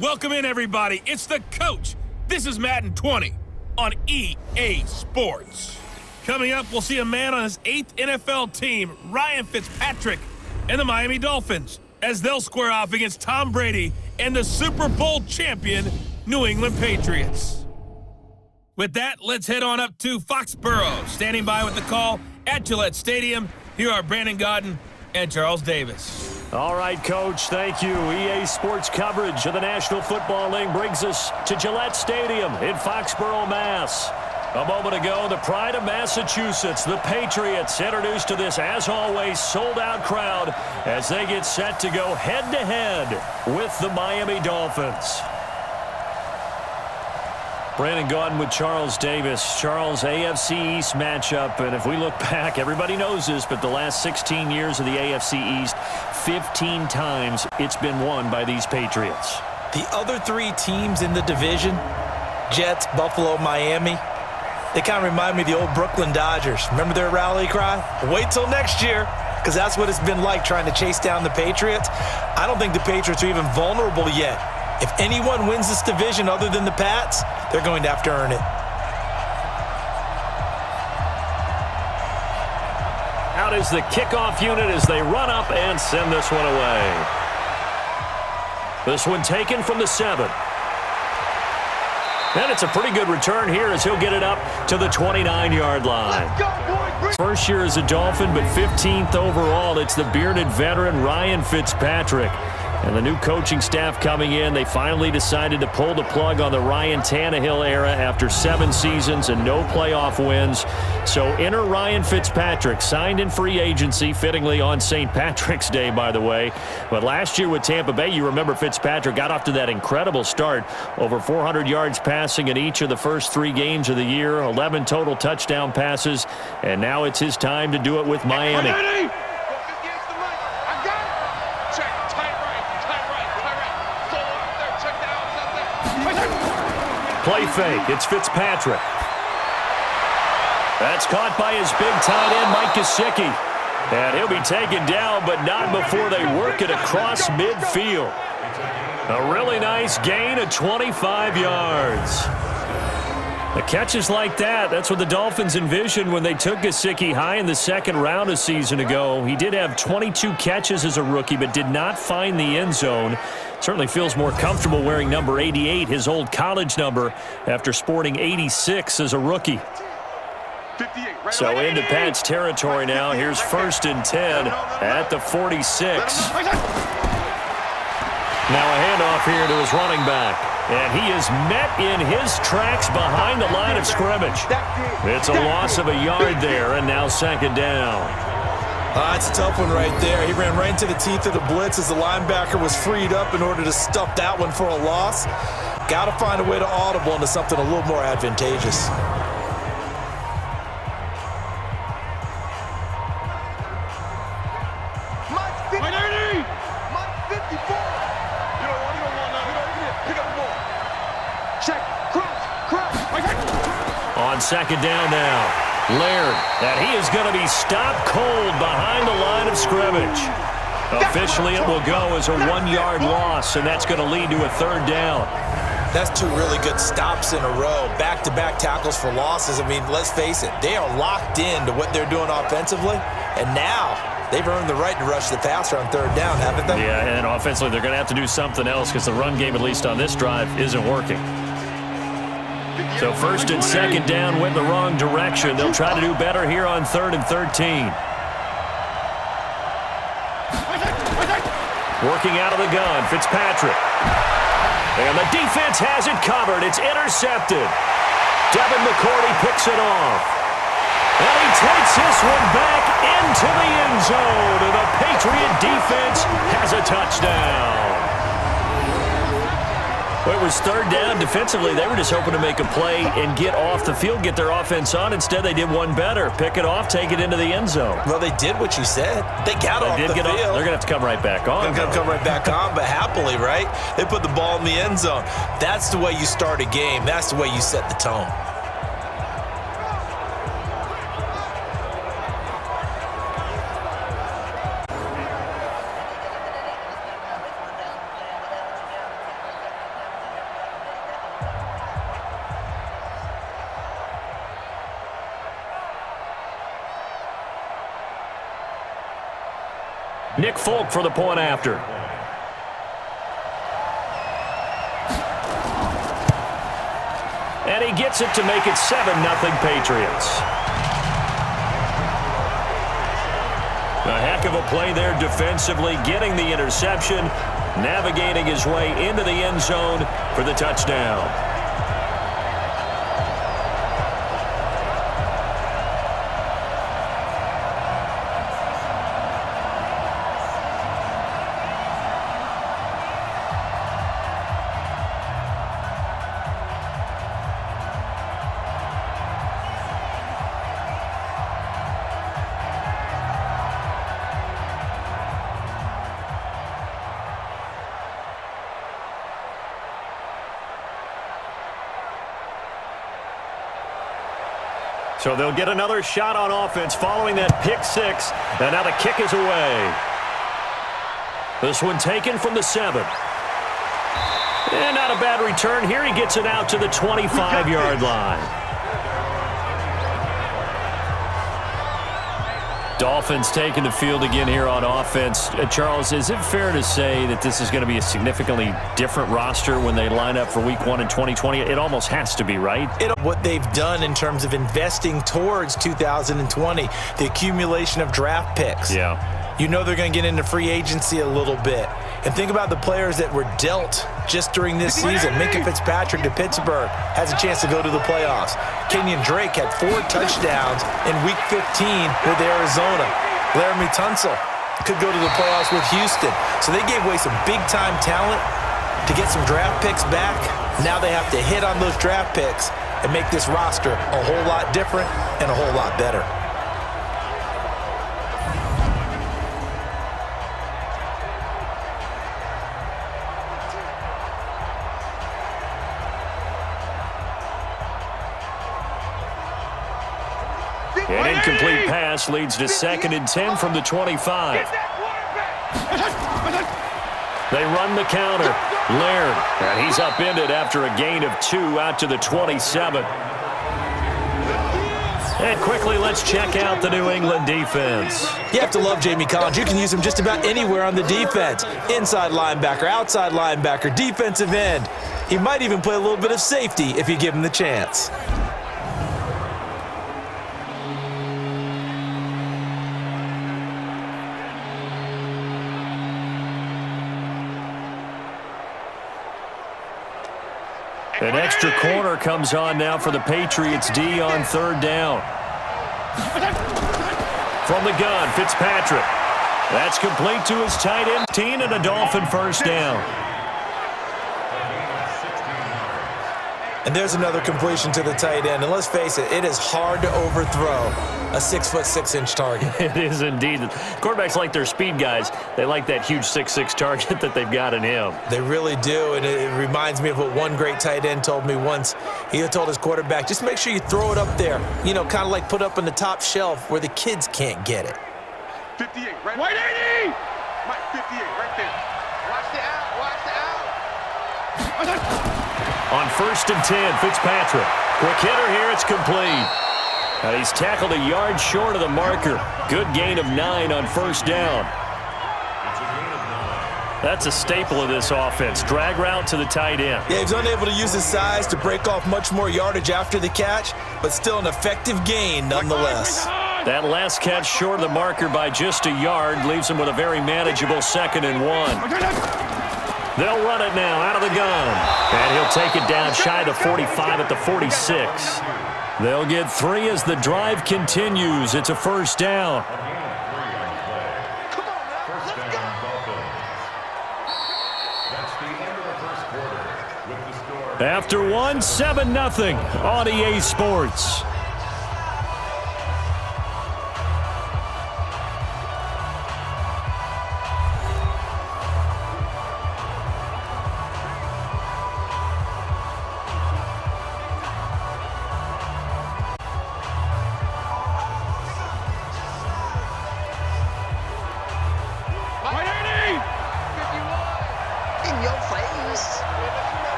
Welcome in, everybody. It's the coach. This is Madden 20 on EA Sports. Coming up, we'll see a man on his 8th NFL team, Ryan Fitzpatrick, and the Miami Dolphins, as they'll square off against Tom Brady and the Super Bowl champion, New England Patriots. With that, let's head on up to Foxborough. Standing by with the call at Gillette Stadium, here are Brandon Godden and Charles Davis. All right, Coach, thank you. EA Sports coverage of the National Football League brings us to Gillette Stadium in Foxborough, Mass. A moment ago, the pride of Massachusetts, the Patriots, introduced to this, as always, sold-out crowd as they get set to go head-to-head with the Miami Dolphins. Brandon Gaudin with Charles Davis. Charles, AFC East matchup, and if we look back, everybody knows this, but the last 16 years of the AFC East, 15 times it's been won by these Patriots. The other three teams in the division, Jets, Buffalo, Miami, they kind of remind me of the old Brooklyn Dodgers. Remember their rally cry? Wait till next year, because that's what it's been like trying to chase down the Patriots. I don't think the Patriots are even vulnerable yet. If anyone wins this division other than the Pats, they're going to have to earn it. Out is the kickoff unit as they run up and send this one away. This one taken from the 7. And it's a pretty good return here as he'll get it up to the 29-yard line. Let's go, boys. First year as a Dolphin, but 15th overall. It's the bearded veteran Ryan Fitzpatrick. And the new coaching staff coming in, they finally decided to pull the plug on the Ryan Tannehill era after 7 seasons and no playoff wins. So enter Ryan Fitzpatrick, signed in free agency, fittingly on St. Patrick's Day, by the way. But last year with Tampa Bay, you remember Fitzpatrick got off to that incredible start. Over 400 yards passing in each of the first 3 games of the year, 11 total touchdown passes. And now it's his time to do it with Miami. Play fake. It's Fitzpatrick. That's caught by his big tight end, Mike Gesicki. And he'll be taken down, but not before they work it across midfield. A really nice gain of 25 yards. The catches like that, that's what the Dolphins envisioned when they took Gesicki high in the 2nd round a season ago. He did have 22 catches as a rookie, but did not find the end zone. Certainly feels more comfortable wearing number 88, his old college number, after sporting 86 as a rookie. So into Pat's territory now. Here's 1st and 10 at the 46. Now a handoff here to his running back. And he is met in his tracks behind the line of scrimmage. It's a loss of a yard there, and now 2nd down. That's a tough one right there. He ran right into the teeth of the blitz as the linebacker was freed up in order to stuff that one for a loss. Got to find a way to audible into something a little more advantageous. On 2nd down now. Laird, and he is going to be stopped cold behind the line of scrimmage. Officially, it will go as a 1-yard loss, and that's going to lead to a 3rd down. That's 2 really good stops in a row. Back-to-back tackles for losses. I mean, let's face it, they are locked into what they're doing offensively, and now they've earned the right to rush the passer on 3rd down, haven't they? Yeah, and offensively, they're going to have to do something else because the run game, at least on this drive, isn't working. So 1st and 2nd down went the wrong direction. They'll try to do better here on 3rd and 13. Working out of the gun, Fitzpatrick. And the defense has it covered. It's intercepted. Devin McCourty picks it off. And he takes this one back into the end zone. And the Patriot defense has a touchdown. Well, it was 3rd down. Defensively, they were just hoping to make a play and get off the field, get their offense on. Instead, they did one better. Pick it off, take it into the end zone. Well, they did what you said. They got off the field. They're going to have to come right back on. They're going to come right back on, but happily, right? They put the ball in the end zone. That's the way you start a game. That's the way you set the tone. Nick Folk for the point after. And he gets it to make it 7-0 Patriots. A heck of a play there defensively, getting the interception, navigating his way into the end zone for the touchdown. So they'll get another shot on offense following that pick six. And now the kick is away. This one taken from the 7. And not a bad return here. He gets it out to the 25-yard line. Dolphins taking the field again here on offense. Charles, is it fair to say that this is going to be a significantly different roster when they line up for Week 1 in 2020? It almost has to be, right? What they've done in terms of investing towards 2020, the accumulation of draft picks. Yeah. You know they're going to get into free agency a little bit. And think about the players that were dealt just during this season. Minka Fitzpatrick to Pittsburgh has a chance to go to the playoffs. Kenyon Drake had 4 touchdowns in Week 15 with Arizona. Laramie Tunsil could go to the playoffs with Houston. So they gave away some big-time talent to get some draft picks back. Now they have to hit on those draft picks and make this roster a whole lot different and a whole lot better. An incomplete pass leads to 2nd and 10 from the 25. They run the counter. Laird, and he's upended after a gain of 2 out to the 27. And quickly, let's check out the New England defense. You have to love Jamie Collins. You can use him just about anywhere on the defense. Inside linebacker, outside linebacker, defensive end. He might even play a little bit of safety if you give him the chance. An extra corner comes on now for the Patriots D on 3rd down. From the gun, Fitzpatrick. That's complete to his tight end, 10, and a Dolphin first down. And there's another completion to the tight end. And let's face it, it is hard to overthrow a 6'6" target. It is indeed. Quarterbacks like their speed guys. They like that huge 6'6" target that they've got in him. They really do, and it reminds me of what one great tight end told me once. He told his quarterback, just make sure you throw it up there, you know, kind of like put up on the top shelf where the kids can't get it. 58, right? White 80! Mike, 58, right there. Watch the out, watch the out. On 1st and 10, Fitzpatrick. Quick hitter here, it's complete. And he's tackled a yard short of the marker. Good gain of 9 on 1st down. That's a staple of this offense. Drag route to the tight end. Yeah, he's unable to use his size to break off much more yardage after the catch, but still an effective gain nonetheless. That last catch short of the marker by just a yard leaves him with a very manageable 2nd and 1. They'll run it now out of the gun. And he'll take it down shy of the 45 at the 46. They'll get 3 as the drive continues. It's a first down. After 1, 7-0 on EA Sports.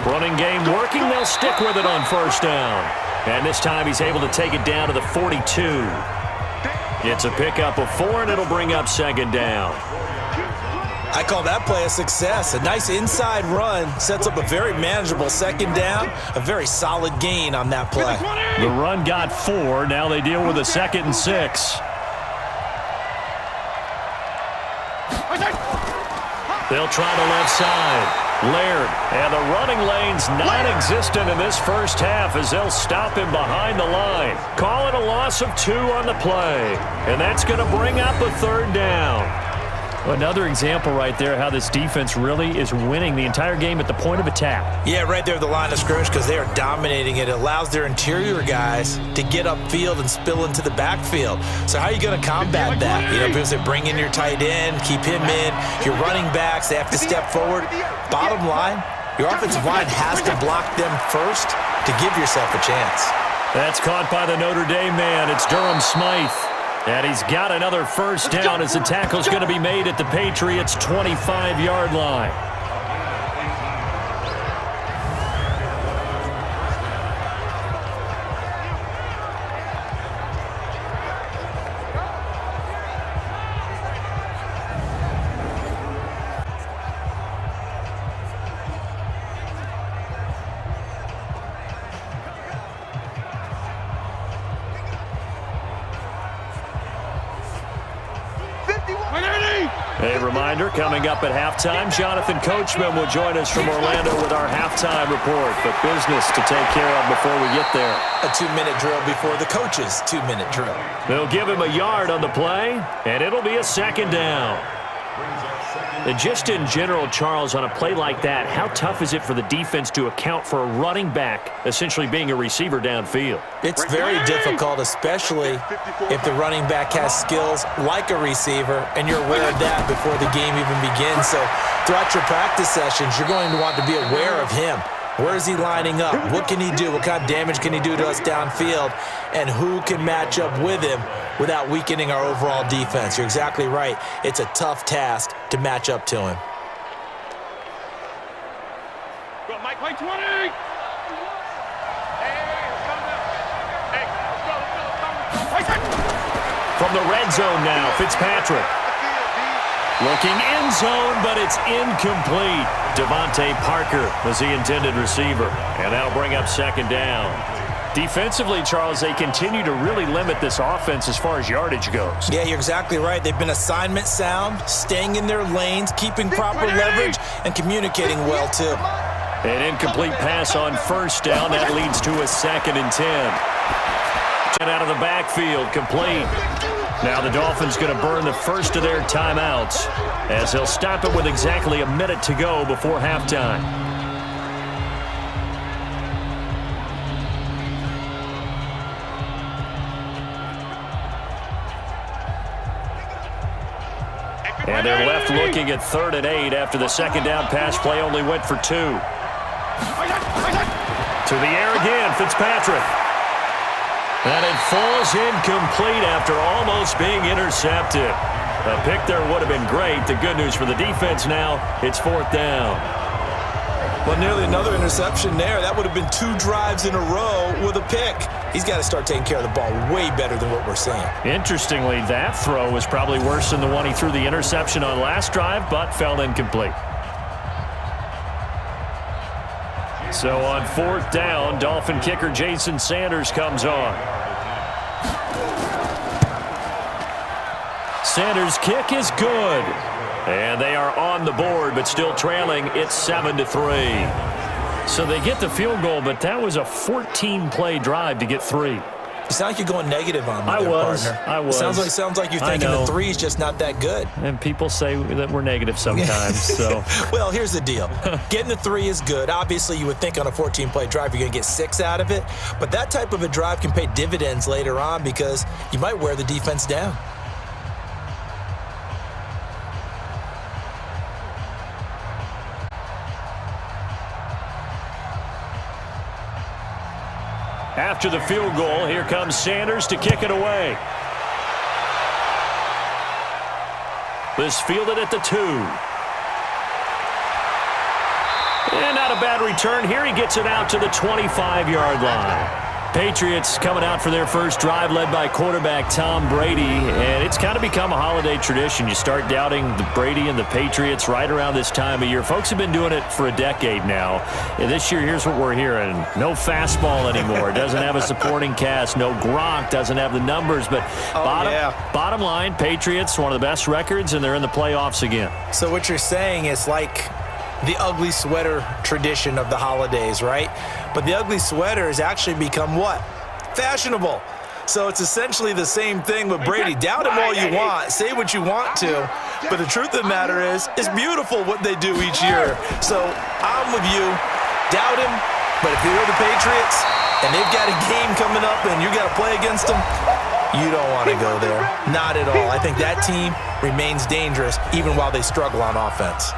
Running game working. They'll stick with it on 1st down. And this time he's able to take it down to the 42. It's a pickup of 4, and it'll bring up second down. I call that play a success. A nice inside run sets up a very manageable second down, a very solid gain on that play. The run got 4. Now they deal with a 2nd and 6. They'll try the left side. Laird, and the running lane's non-existent in this first half as they'll stop him behind the line. Call it a loss of 2 on the play, and that's going to bring up a 3rd down. Another example right there how this defense really is winning the entire game at the point of attack. Yeah, right there at the line of scrimmage because they are dominating it. It allows their interior guys to get upfield and spill into the backfield. So how are you going to combat that? You know, because they bring in your tight end, keep him in. Your running backs, they have to step forward. Bottom line, your offensive line has to block them first to give yourself a chance. That's caught by the Notre Dame man. It's Durham Smythe. And he's got another first down as the tackle's going to be made at the Patriots' 25-yard line. A reminder, coming up at halftime, Jonathan Coachman will join us from Orlando with our halftime report. But business to take care of before we get there. A 2-minute drill before the coach's 2-minute drill. They'll give him a yard on the play, and it'll be a 2nd down. And just in general, Charles, on a play like that, how tough is it for the defense to account for a running back essentially being a receiver downfield? It's very difficult, especially if the running back has skills like a receiver, and you're aware of that before the game even begins. So throughout your practice sessions, you're going to want to be aware of him. Where is he lining up? What can he do? What kind of damage can he do to us downfield? And who can match up with him without weakening our overall defense? You're exactly right. It's a tough task to match up to him. Go, Mike, play 20! Hey, let's go. From the red zone now, Fitzpatrick. Looking end zone, but it's incomplete. Devontae Parker was the intended receiver, and that'll bring up 2nd down. Defensively, Charles, they continue to really limit this offense as far as yardage goes. Yeah, you're exactly right. They've been assignment sound, staying in their lanes, keeping proper leverage, and communicating well, too. An incomplete pass on 1st down. That leads to a 2nd and 10. Out of the backfield, complete. Now the Dolphins going to burn the first of their timeouts as they'll stop it with exactly a minute to go before halftime. And they're left looking at 3rd and 8 after the 2nd down pass play only went for 2. To the air again, Fitzpatrick. And it falls incomplete after almost being intercepted. A pick there would have been great. The good news for the defense now, it's 4th down. Well, nearly another interception there. That would have been 2 drives in a row with a pick. He's got to start taking care of the ball way better than what we're seeing. Interestingly, that throw was probably worse than the one he threw the interception on last drive, but fell incomplete. So on 4th down, Dolphin kicker Jason Sanders comes on. Sanders' kick is good. And they are on the board, but still trailing. It's 7-3. So they get the field goal, but that was a 14-play drive to get 3. You sound like you're going negative on me I was. It sounds like you're thinking the 3's just not that good. And people say that we're negative sometimes. So, well, here's the deal. Getting the 3 is good. Obviously, you would think on a 14-play drive you're going to get 6 out of it. But that type of a drive can pay dividends later on because you might wear the defense down. After the field goal, here comes Sanders to kick it away. This fielded at the 2. And not a bad return here. He gets it out to the 25-yard line. Patriots coming out for their first drive led by quarterback Tom Brady, and it's kind of become a holiday tradition. You start doubting the Brady and the Patriots right around this time of year. Folks have been doing it for a decade now. And this year, here's what we're hearing. No fastball anymore. Doesn't have a supporting cast. No Gronk. Doesn't have the numbers. But bottom line, Patriots, one of the best records, and they're in the playoffs again. So what you're saying is like the ugly sweater tradition of the holidays, right? But the ugly sweater has actually become what? Fashionable. So it's essentially the same thing with Brady. Doubt him all you want. Say what you want to. But the truth of the matter is, it's beautiful what they do each year. So I'm with you. Doubt him. But if you're the Patriots and they've got a game coming up and you got to play against them, you don't want to go there. Not at all. I think that team remains dangerous even while they struggle on offense.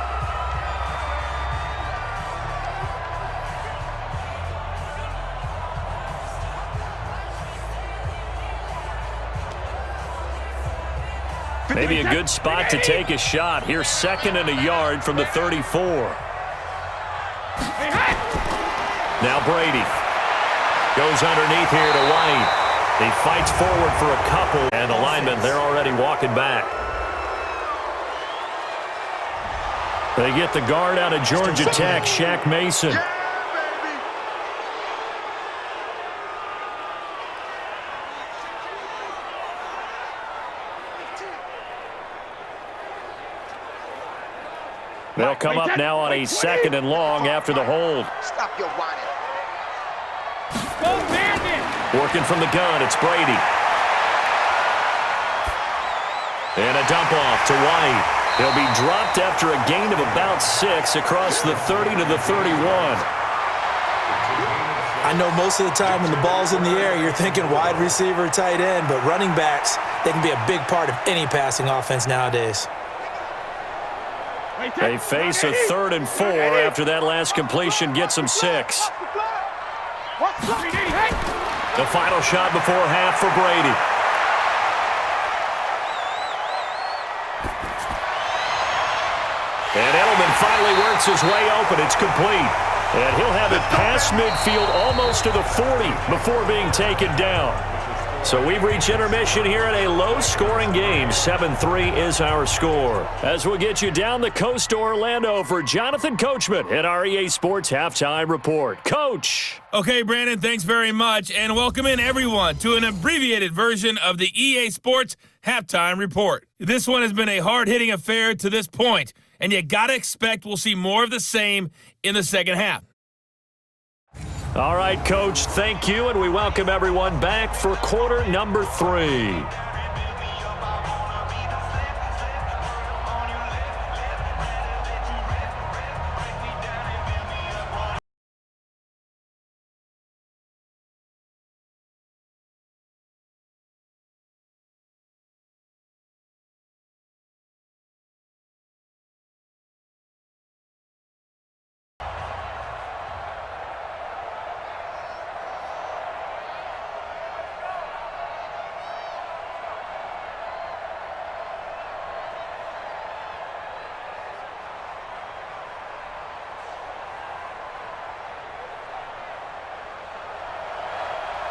Maybe a good spot to take a shot. Here's 2nd and a yard from the 34. Now Brady goes underneath here to White. He fights forward for a couple, and the linemen, they're already walking back. They get the guard out of Georgia Tech, Shaq Mason. They'll come up now on a 2nd and long after the hold. Stop your whining. Working from the gun, it's Brady. And a dump off to White. He'll be dropped after a gain of about 6 across the 30 to the 31. I know most of the time when the ball's in the air, you're thinking wide receiver, tight end, but running backs, they can be a big part of any passing offense nowadays. They face a 3rd and 4 after that last completion gets them 6. The final shot before half for Brady. And Edelman finally works his way open. It's complete. And he'll have it past midfield almost to the 40 before being taken down. So we've reached intermission here in a low-scoring game. 7-3 is our score. As we'll get you down the coast to Orlando for Jonathan Coachman at our EA Sports Halftime Report. Coach! Okay, Brandon, thanks very much. And welcome in, everyone, to an abbreviated version of the EA Sports Halftime Report. This one has been a hard-hitting affair to this point, and you got to expect we'll see more of the same in the second half. All right, Coach, thank you, and we welcome everyone back for quarter number 3.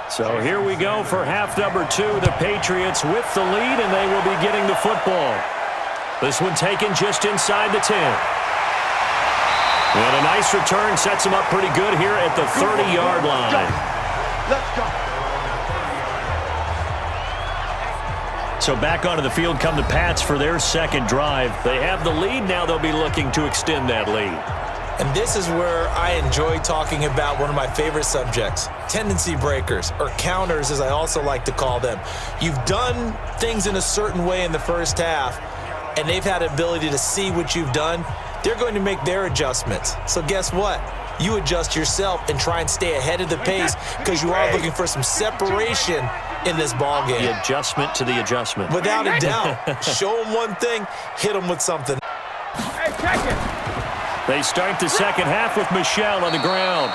So here we go for half number 2. The Patriots with the lead, and they will be getting the football. This one taken just inside the 10. And a nice return sets them up pretty good here at the 30-yard line. Let's go. So back onto the field come the Pats for their second drive. They have the lead now. They'll be looking to extend that lead. And this is where I enjoy talking about one of my favorite subjects, tendency breakers, or counters as I also like to call them. You've done things in a certain way in the first half, and they've had the ability to see what you've done. They're going to make their adjustments. So guess what? You adjust yourself and try and stay ahead of the pace because you are looking for some separation in this ball game. The adjustment to the adjustment. Without a doubt. Show them one thing, hit them with something. Hey, check it. They start the second half with Michel on the ground.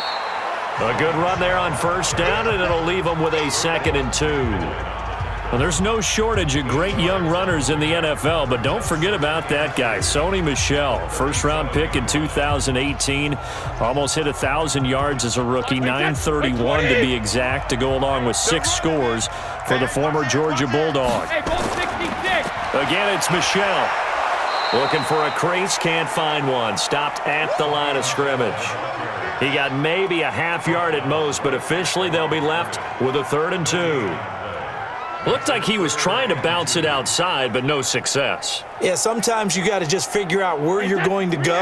A good run there on first down, and it'll leave them with a 2nd and 2. Well, there's no shortage of great young runners in the NFL, but don't forget about that guy, Sony Michel, first-round pick in 2018, almost hit 1,000 yards as a rookie, 931 to be exact, to go along with 6 scores for the former Georgia Bulldog. Again, it's Michel. Looking for a crease, can't find one. Stopped at the line of scrimmage. He got maybe a half yard at most, but officially they'll be left with a 3rd and 2. Looked like he was trying to bounce it outside, but no success. Yeah, sometimes you got to just figure out where you're going to go,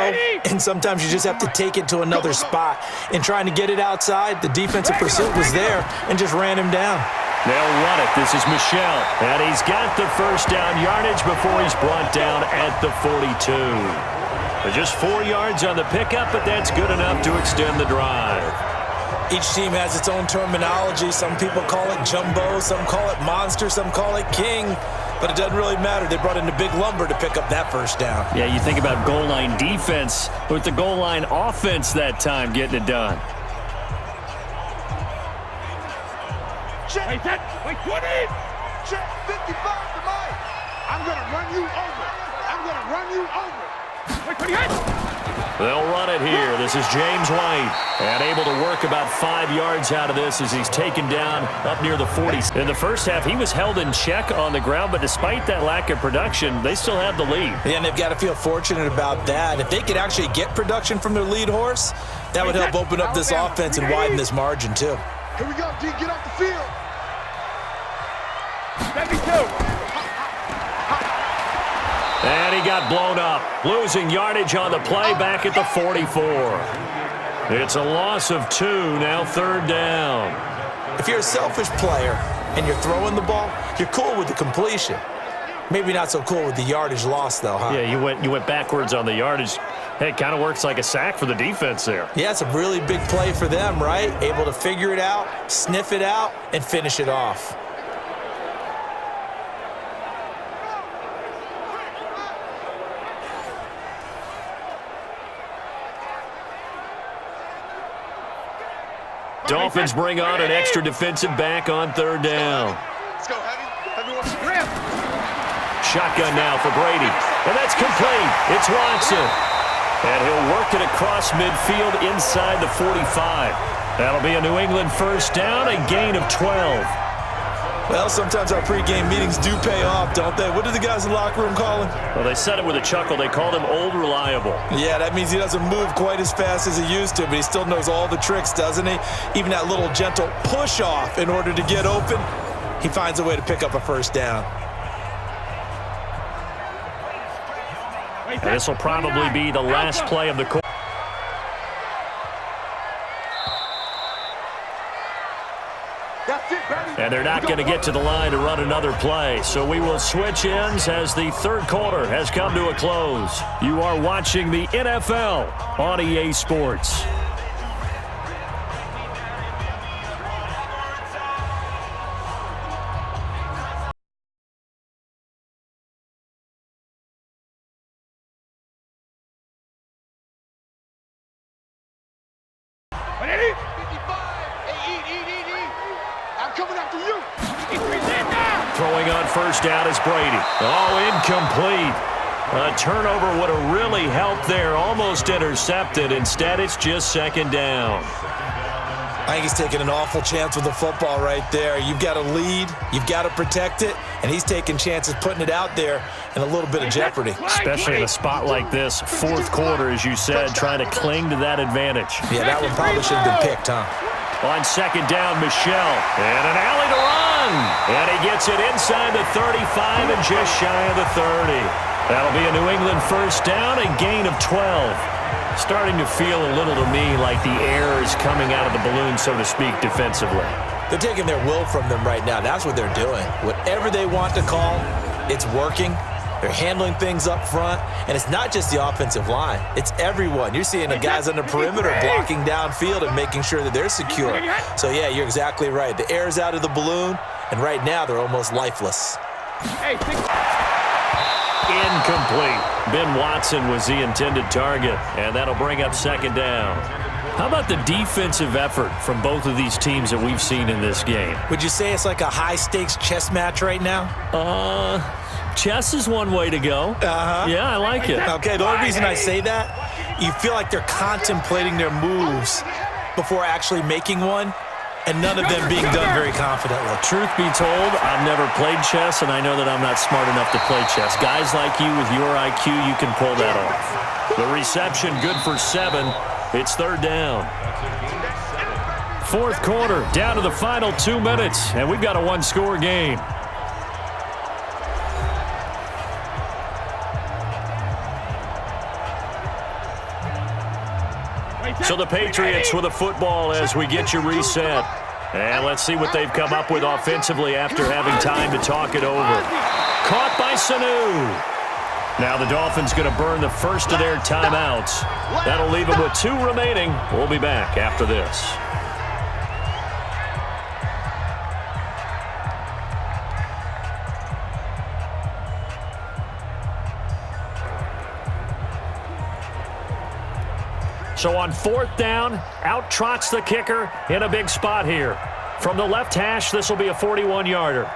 and sometimes you just have to take it to another spot. In trying to get it outside, the defensive pursuit was there and just ran him down. They'll run it. This is Michel, and he's got the first down yardage before he's brought down at the 42. Just 4 yards on the pickup, but that's good enough to extend the drive. Each team has its own terminology. Some people call it jumbo, some call it monster, some call it king. But it doesn't really matter. They brought in the big lumber to pick up that first down. Yeah, you think about goal line defense with the goal line offense that time getting it done. Check. Wait, 20. Check 55 to Mike. I'm going to run you over. I'm going to run you over. Wait, 28. They'll run it here. This is James White, and able to work about 5 yards out of this as he's taken down up near the 40s. In the first half, he was held in check on the ground, but despite that lack of production, they still have the lead. Yeah, and they've got to feel fortunate about that. If they could actually get production from their lead horse, that would help open up this offense and widen this margin, too. Here we go, D. Get off the field. 72. And he got blown up, losing yardage on the play back at the 44. It's a loss of 2, now 3rd down. If you're a selfish player and you're throwing the ball, you're cool with the completion. Maybe not so cool with the yardage loss, though, huh? Yeah, you went backwards on the yardage. Hey, it kind of works like a sack for the defense there. Yeah, it's a really big play for them, right? Able to figure it out, sniff it out, and finish it off. Dolphins bring on an extra defensive back on 3rd down. Let's go, heavy. Everyone scram. Shotgun now for Brady. And that's complete. It's Watson. And he'll work it across midfield inside the 45. That'll be a New England first down, a gain of 12. Well, sometimes our pregame meetings do pay off, don't they? What do the guys in the locker room call him? Well, they said it with a chuckle. They called him Old Reliable. Yeah, that means he doesn't move quite as fast as he used to, but he still knows all the tricks, doesn't he? Even that little gentle push-off in order to get open, he finds a way to pick up a first down. And this will probably be the last play of the quarter. And they're not going to get to the line to run another play. So we will switch ends as the 3rd quarter has come to a close. You are watching the NFL on EA Sports. Throwing on first down is Brady. Oh, incomplete. A turnover would have really helped there. Almost intercepted. Instead, it's just 2nd down. I think he's taking an awful chance with the football right there. You've got to lead. You've got to protect it. And he's taking chances putting it out there in a little bit of jeopardy. Especially in a spot like this. 4th quarter, as you said, trying to cling to that advantage. Yeah, that one probably should have been picked, huh? On 2nd down, Michel. And an alley to run. And he gets it inside the 35 and just shy of the 30. That'll be a New England first down, a gain of 12. Starting to feel a little to me like the air is coming out of the balloon, so to speak, defensively. They're taking their will from them right now. That's what they're doing. Whatever they want to call, it's working. They're handling things up front, and it's not just the offensive line. It's everyone. You're seeing the guys on the perimeter blocking downfield and making sure that they're secure. So, yeah, you're exactly right. The air's out of the balloon, and right now they're almost lifeless. Incomplete. Ben Watson was the intended target, and that'll bring up 2nd down. How about the defensive effort from both of these teams that we've seen in this game? Would you say it's like a high-stakes chess match right now? Chess is one way to go. Yeah, I like it. Okay, the only reason I say that, you feel like they're contemplating their moves before actually making one, and none of them being done very confidently. Truth be told, I've never played chess, and I know that I'm not smart enough to play chess. Guys like you with your IQ, you can pull that off. The reception good for 7. It's 3rd down. 4th quarter, down to the final 2 minutes, and we've got a 1-score game. So the Patriots with a football as we get you reset. And let's see what they've come up with offensively after having time to talk it over. Caught by Sanu. Now the Dolphins going to burn the first of their timeouts. That'll leave them with 2 remaining. We'll be back after this. So on 4th down, out trots the kicker in a big spot here. From the left hash, this will be a 41-yarder.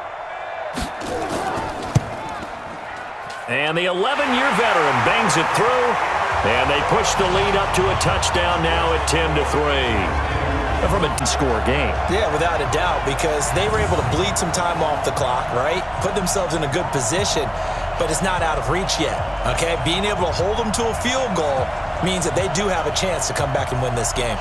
And the 11-year veteran bangs it through, and they push the lead up to a touchdown now at 10-3. From a score game. Yeah, without a doubt, because they were able to bleed some time off the clock, right? Put themselves in a good position, but it's not out of reach yet, okay? Being able to hold them to a field goal means that they do have a chance to come back and win this game.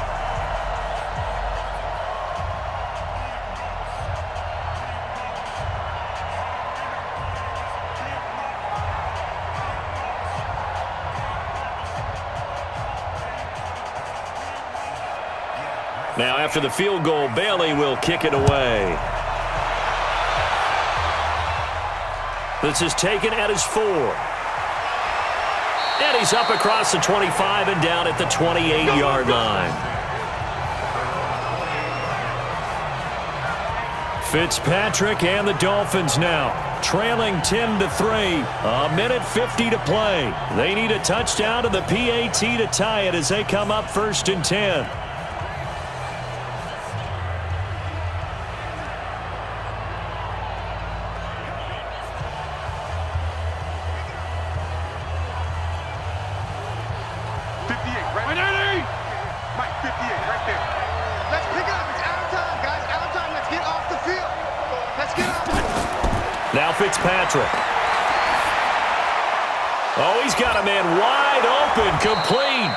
Now, after the field goal, Bailey will kick it away. This is taken at his 4. And he's up across the 25 and down at the 28-yard line. Fitzpatrick and the Dolphins now trailing 10-3. A minute 50 to play. They need a touchdown to the PAT to tie it as they come up 1st and 10. Now Fitzpatrick. Oh, he's got a man wide open, complete.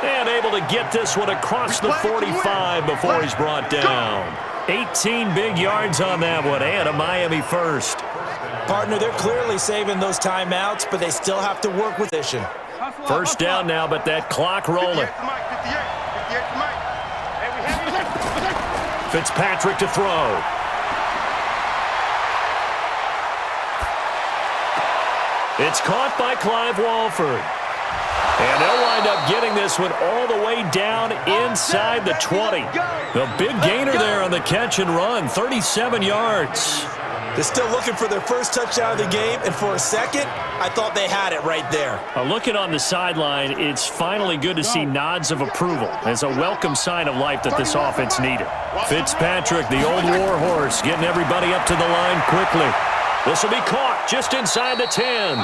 And able to get this one across the 45 before he's brought down. 18 big yards on that one, and a Miami first. Partner, they're clearly saving those timeouts, but they still have to work with vision. First down now, but that clock rolling. Fitzpatrick to throw. It's caught by Clive Walford. And they'll wind up getting this one all the way down inside the 20. The big gainer there on the catch and run, 37 yards. They're still looking for their first touchdown of the game, and for a second, I thought they had it right there. Looking on the sideline, it's finally good to see nods of approval as a welcome sign of life that this offense needed. Fitzpatrick, the old war horse, getting everybody up to the line quickly. This will be caught just inside the 10.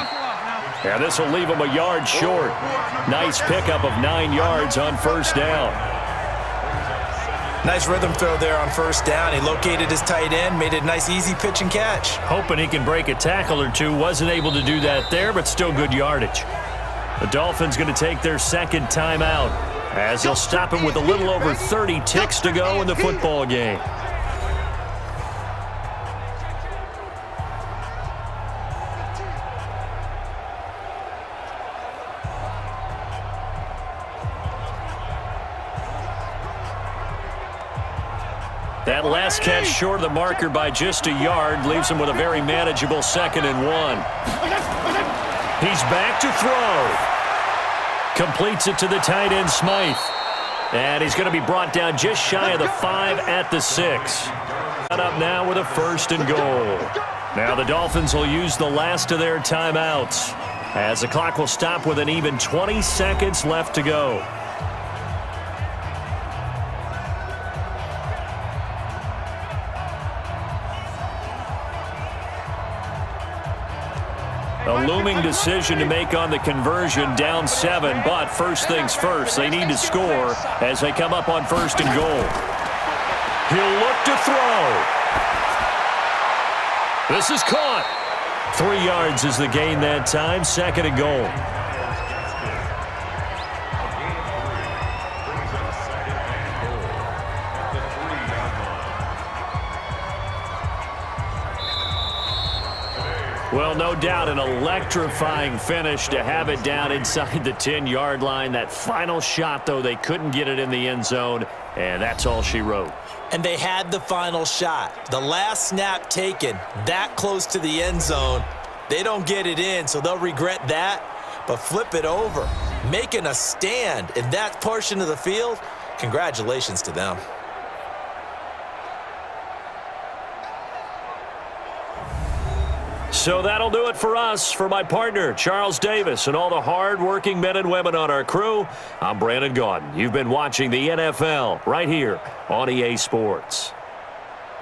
And this will leave him a yard short. Nice pickup of 9 yards on first down. Nice rhythm throw there on first down. He located his tight end, made it a nice easy pitch and catch. Hoping he can break a tackle or two. Wasn't able to do that there, but still good yardage. The Dolphins going to take their second timeout as they'll stop him with a little over 30 ticks to go in the football game. That last catch short of the marker by just a yard leaves him with a very manageable 2nd and 1. He's back to throw. Completes it to the tight end, Smythe. And he's going to be brought down just shy of the 5 at the 6. Up now with a 1st and goal. Now the Dolphins will use the last of their timeouts as the clock will stop with an even 20 seconds left to go. A looming decision to make on the conversion, down 7. But first things first, they need to score as they come up on 1st and goal. He'll look to throw. This is caught. 3 yards is the gain that time, 2nd and goal. Well, no doubt an electrifying finish to have it down inside the 10-yard line. That final shot, though, they couldn't get it in the end zone, and that's all she wrote. And they had the final shot. The last snap taken that close to the end zone. They don't get it in, so they'll regret that. But flip it over, making a stand in that portion of the field, congratulations to them. So that'll do it for us. For my partner, Charles Davis, and all the hard-working men and women on our crew, I'm Brandon Gaudin. You've been watching the NFL right here on EA Sports.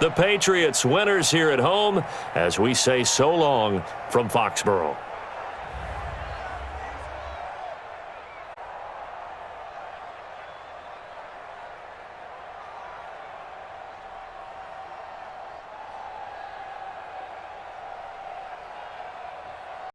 The Patriots winners here at home as we say so long from Foxborough.